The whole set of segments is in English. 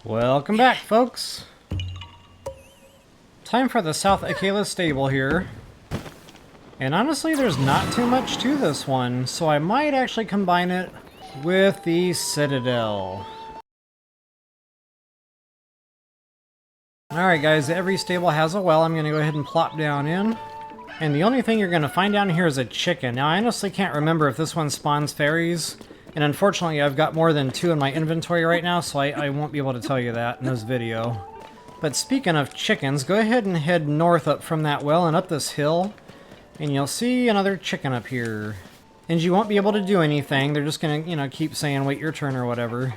Welcome back, folks. Time for the South Akkala stable here. And honestly, there's not too much to this one, so I might actually combine it with the Citadel. Alright guys, every stable has a well. I'm going to go ahead and plop down in. And the only thing you're going to find down here is a chicken. Now I honestly can't remember if this one spawns fairies. And unfortunately I've got more than 2 in my inventory right now, so I won't be able to tell you that in this video. But speaking of chickens, go ahead and head north up from that well and up this hill. And you'll see another chicken up here. And you won't be able to do anything. They're just going to, keep saying wait your turn or whatever.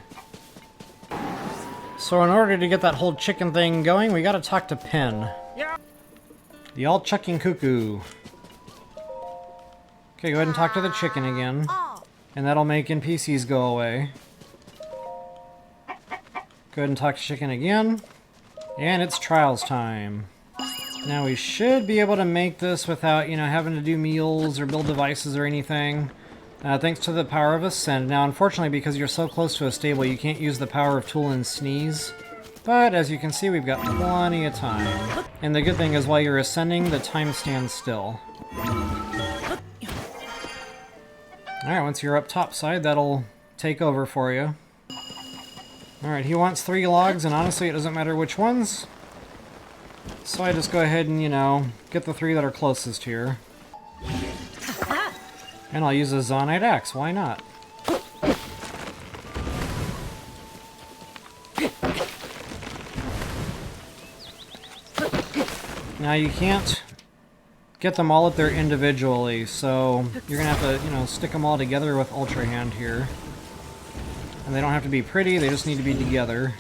So in order to get that whole chicken thing going, we gotta talk to Pen. Yeah. The All Clucking Cucco. Okay, go ahead and talk to the chicken again. And that'll make NPCs go away. Go ahead and talk to chicken again. And it's trials time. Now we should be able to make this without, having to do meals or build devices or anything. Thanks to the power of Ascend. Now, unfortunately, because you're so close to a stable, you can't use the power of Tool and Sneeze. But, as you can see, we've got plenty of time. And the good thing is, while you're ascending, the time stands still. Alright, once you're up top side, that'll take over for you. Alright, he wants 3 logs, and honestly, it doesn't matter which ones. So I just go ahead and, get the 3 that are closest here. And I'll use a Zonite axe, why not? Now you can't get them all up there individually, so you're gonna have to, stick them all together with Ultra Hand here. And they don't have to be pretty, they just need to be together.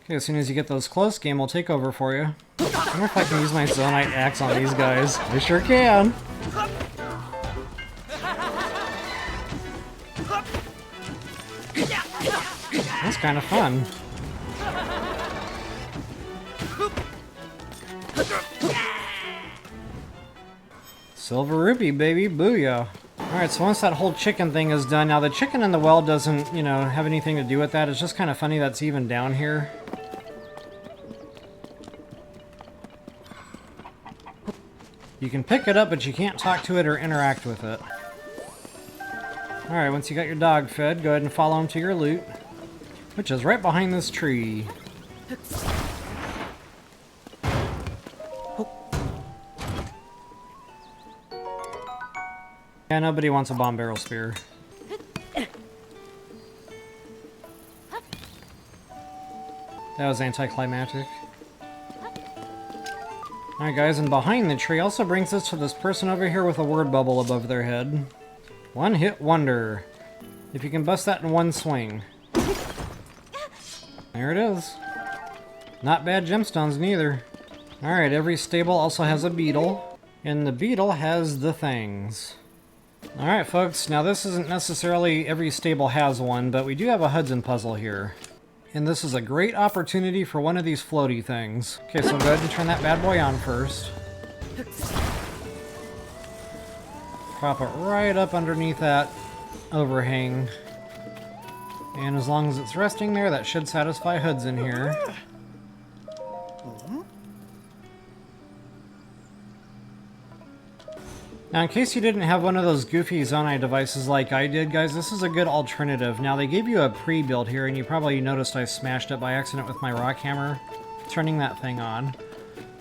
Okay, as soon as you get those close, game will take over for you. I wonder if I can use my Zonite axe on these guys. I sure can! That's kind of fun. Silver rupee, baby, booyah! Alright, so once that whole chicken thing is done, now the chicken in the well doesn't, have anything to do with that. It's just kind of funny that's even down here. You can pick it up, but you can't talk to it or interact with it. Alright, once you got your dog fed, go ahead and follow him to your loot, which is right behind this tree. Yeah, nobody wants a bomb barrel spear. That was anticlimactic. Alright guys, and behind the tree also brings us to this person over here with a word bubble above their head. One hit wonder. If you can bust that in one swing. There it is. Not bad gemstones neither. Alright, every stable also has a beetle. And the beetle has the things. Alright folks, now this isn't necessarily every stable has one, but we do have a Hudson Puzzle here. And this is a great opportunity for one of these floaty things. Okay, so go ahead and turn that bad boy on first. Prop it right up underneath that overhang. And as long as it's resting there, that should satisfy Hudson here. Now, in case you didn't have one of those goofy Zonite devices like I did, guys, this is a good alternative. Now, they gave you a pre-build here, and you probably noticed I smashed it by accident with my rock hammer, turning that thing on.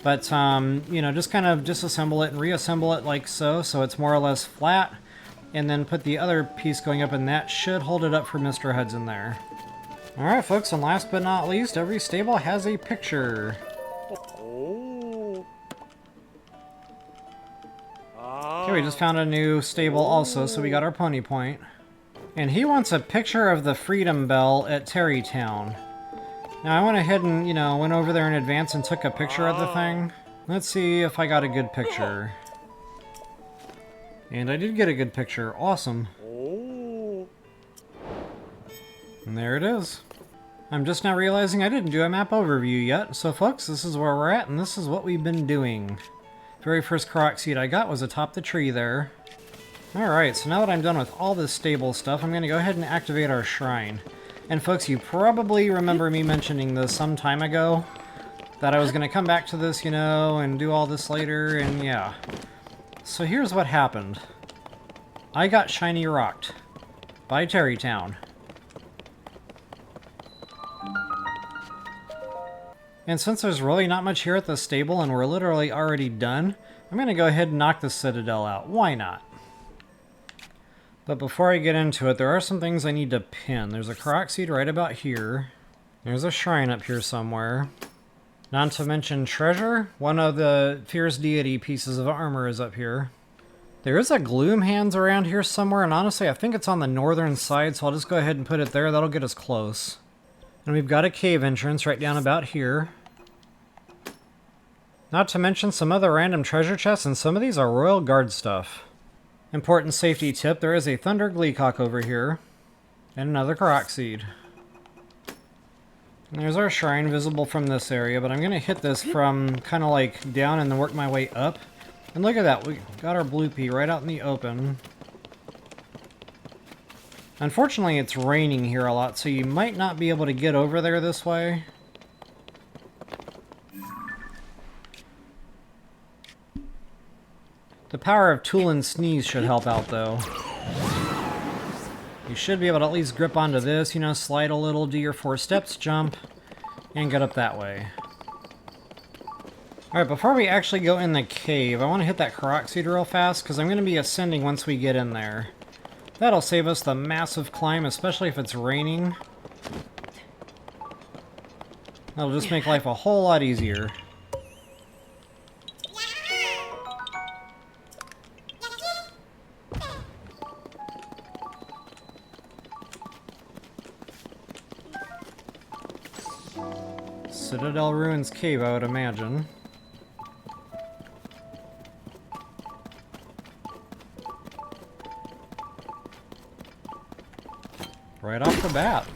But, just kind of disassemble it and reassemble it like so, so it's more or less flat, and then put the other piece going up, and that should hold it up for Mr. Hudson there. Alright, folks, and last but not least, every stable has a picture. Okay, we just found a new stable also, so we got our pony point. And he wants a picture of the Freedom Bell at Terrytown. Now I went ahead and, went over there in advance and took a picture of the thing. Let's see if I got a good picture. And I did get a good picture. Awesome. And there it is. I'm just now realizing I didn't do a map overview yet. So folks, this is where we're at, and this is what we've been doing. Very first korok seed I got was atop the tree there. Alright, so now that I'm done with all this stable stuff, I'm going to go ahead and activate our shrine. And folks, you probably remember me mentioning this some time ago, that I was going to come back to this, you know, and do all this later, and yeah. So here's what happened. I got shiny rocked by Terrytown. And since there's really not much here at the stable and we're literally already done, I'm going to go ahead and knock the Citadel out. Why not? But before I get into it, there are some things I need to pin. There's a korok seed right about here. There's a shrine up here somewhere. Not to mention treasure. One of the Fierce Deity pieces of armor is up here. There is a gloom hands around here somewhere, and honestly I think it's on the northern side, so I'll just go ahead and put it there. That'll get us close. And we've got a cave entrance right down about here. Not to mention some other random treasure chests, and some of these are Royal Guard stuff. Important safety tip, there is a Thunder Gleecock over here. And another korok seed. And there's our shrine visible from this area, but I'm going to hit this from kind of like down and then work my way up. And look at that, we got our bloopy right out in the open. Unfortunately, it's raining here a lot, so you might not be able to get over there this way. The power of Tool and Sneeze should help out, though. You should be able to at least grip onto this, you know, slide a little, do your 4 steps, jump, and get up that way. Alright, before we actually go in the cave, I want to hit that korok seed real fast, because I'm going to be ascending once we get in there. That'll save us the massive climb, especially if it's raining. That'll just make life a whole lot easier. Citadel Ruins Cave, I would imagine. Right off the bat.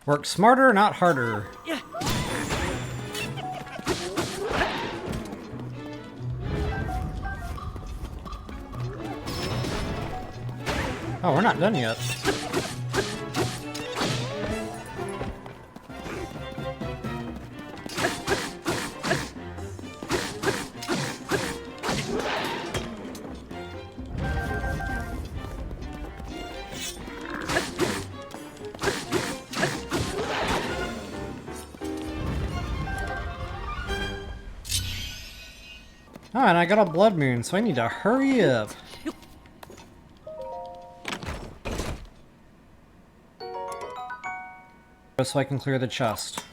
Work smarter, not harder. Oh, we're not done yet. Oh, and I got a blood moon, so I need to hurry up. So I can clear the chest.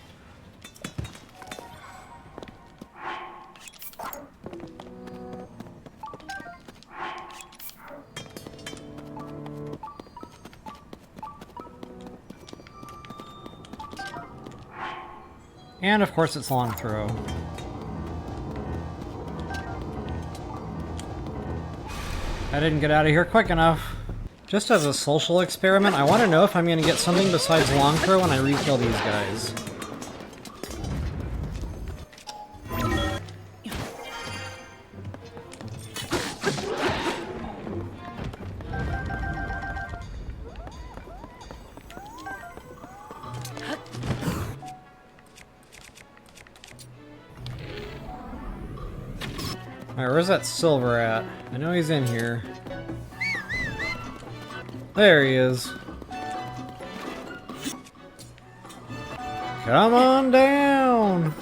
And of course it's long throw. I didn't get out of here quick enough. Just as a social experiment, I want to know if I'm going to get something besides long throw when I rekill these guys. Alright, where's that silver at? I know he's in here. There he is. Come on down!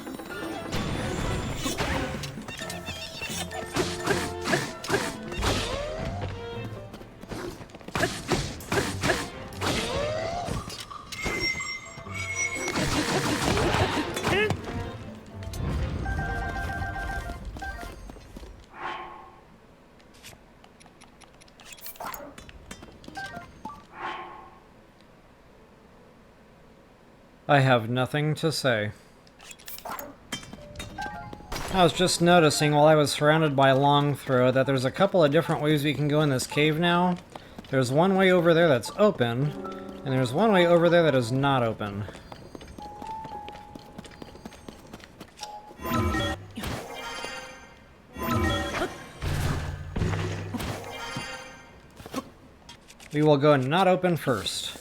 I have nothing to say. I was just noticing while I was surrounded by long throw that there's a couple of different ways we can go in this cave now. There's one way over there that's open, and there's one way over there that is not open. We will go not open first.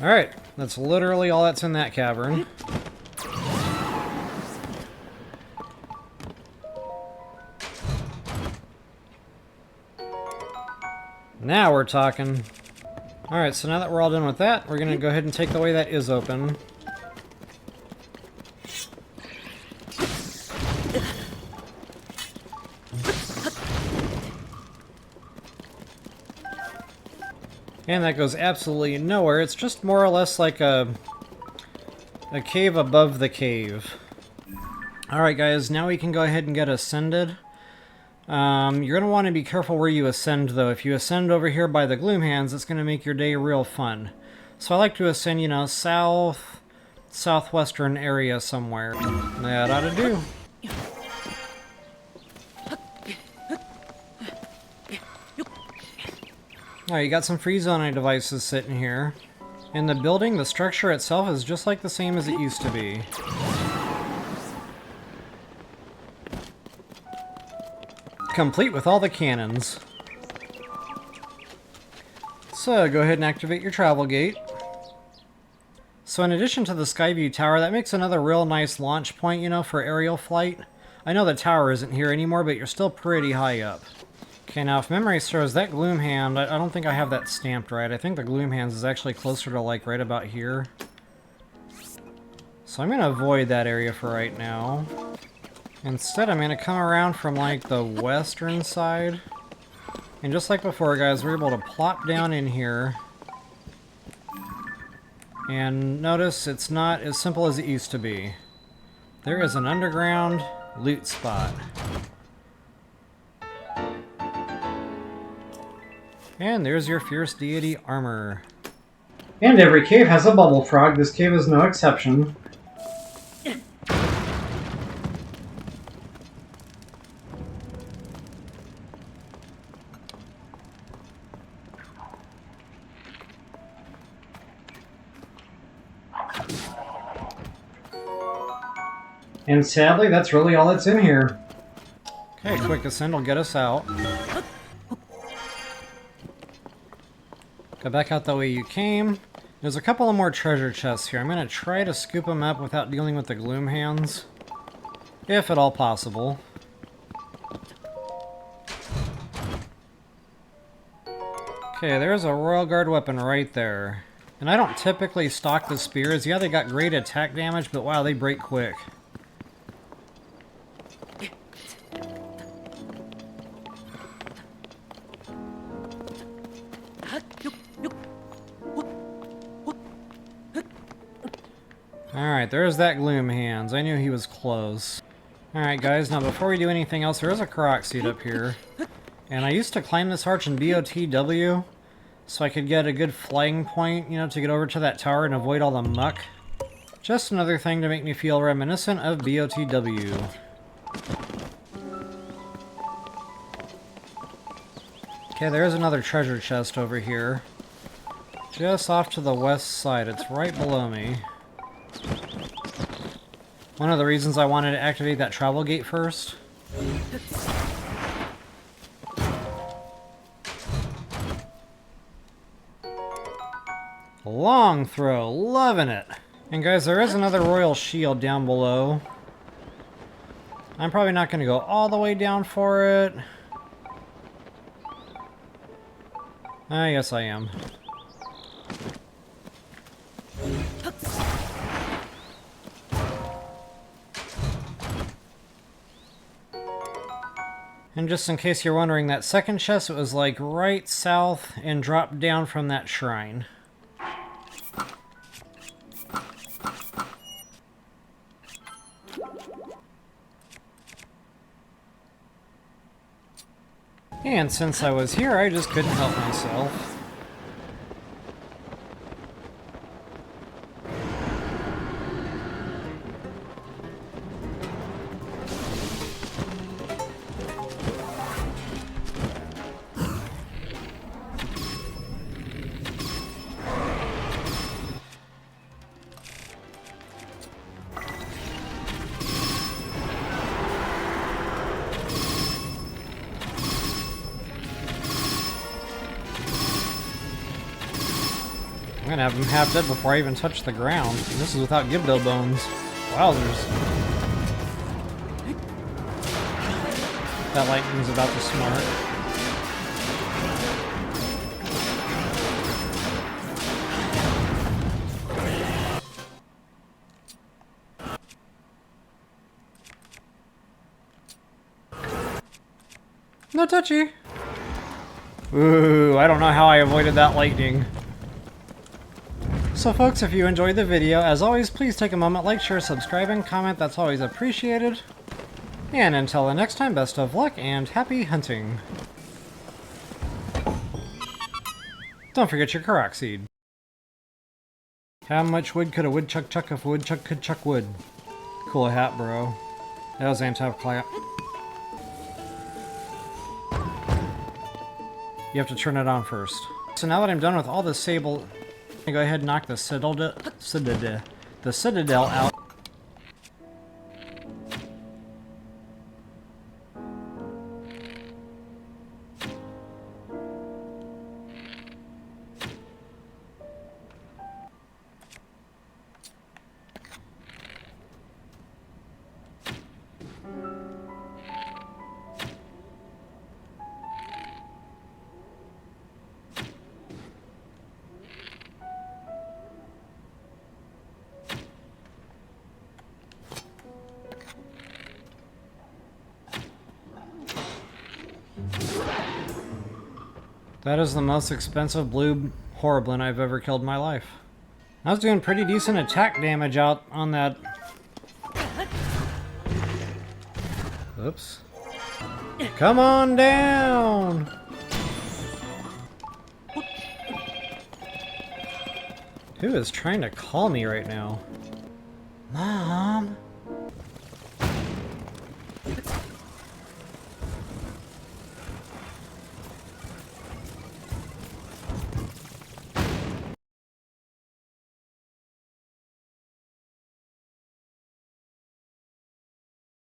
Alright, that's literally all that's in that cavern. Now we're talking. Alright, so now that we're all done with that, we're going to go ahead and take the way that is open. And that goes absolutely nowhere. It's just more or less like a cave above the cave. Alright guys, now we can go ahead and get ascended. You're going to want to be careful where you ascend though. If you ascend over here by the gloom hands, it's going to make your day real fun. So I like to ascend, you know, southwestern area somewhere. That ought to do. Alright, you got some free zoning devices sitting here. In the building, the structure itself is just like the same as it used to be. Complete with all the cannons. So, go ahead and activate your travel gate. So in addition to the Skyview Tower, that makes another real nice launch point, you know, for aerial flight. I know the tower isn't here anymore, but you're still pretty high up. Okay, now if memory serves, that gloom hand, I don't think I have that stamped right. I think the gloom hands is actually closer to like right about here. So I'm going to avoid that area for right now. Instead, I'm going to come around from like the western side. And just like before, guys, we're able to plop down in here. And notice it's not as simple as it used to be. There is an underground loot spot. And there's your Fierce Deity Armor. And every cave has a bubble frog. This cave is no exception. And sadly, that's really all that's in here. Okay, quick ascend will get us out. Go back out the way you came. There's a couple of more treasure chests here. I'm going to try to scoop them up without dealing with the gloom hands. If at all possible. Okay, there's a Royal Guard weapon right there. And I don't typically stock the spears. Yeah, they got great attack damage, but wow, they break quick. Alright, there's that gloom hands. I knew he was close. Alright guys, now before we do anything else, there is a korok seed up here. And I used to climb this arch in BOTW, so I could get a good flying point, you know, to get over to that tower and avoid all the muck. Just another thing to make me feel reminiscent of BOTW. Okay, there's another treasure chest over here. Just off to the west side. It's right below me. One of the reasons I wanted to activate that travel gate first. Long throw, loving it. And guys, there is another royal shield down below. I'm probably not going to go all the way down for it. Yes I am. And just in case you're wondering, that second chest, it was like right south and dropped down from that shrine. And since I was here, I just couldn't help myself. I'm gonna have him half dead before I even touch the ground. And this is without Gibdo bones. Wowzers. That lightning's about to smart. No touchy! Ooh, I don't know how I avoided that lightning. So folks, if you enjoyed the video, as always, please take a moment, like, share, subscribe, and comment. That's always appreciated. And until the next time, best of luck and happy hunting. Don't forget your korok seed. How much wood could a woodchuck chuck if a woodchuck could chuck wood? Cool hat, bro. That was anti-clap. You have to turn it on first. So now that I'm done with all the sable... I'm gonna go ahead and knock the Citadel out. That is the most expensive blue Horriblin I've ever killed in my life. I was doing pretty decent attack damage out on that. Oops. Come on down! Who is trying to call me right now? Mom?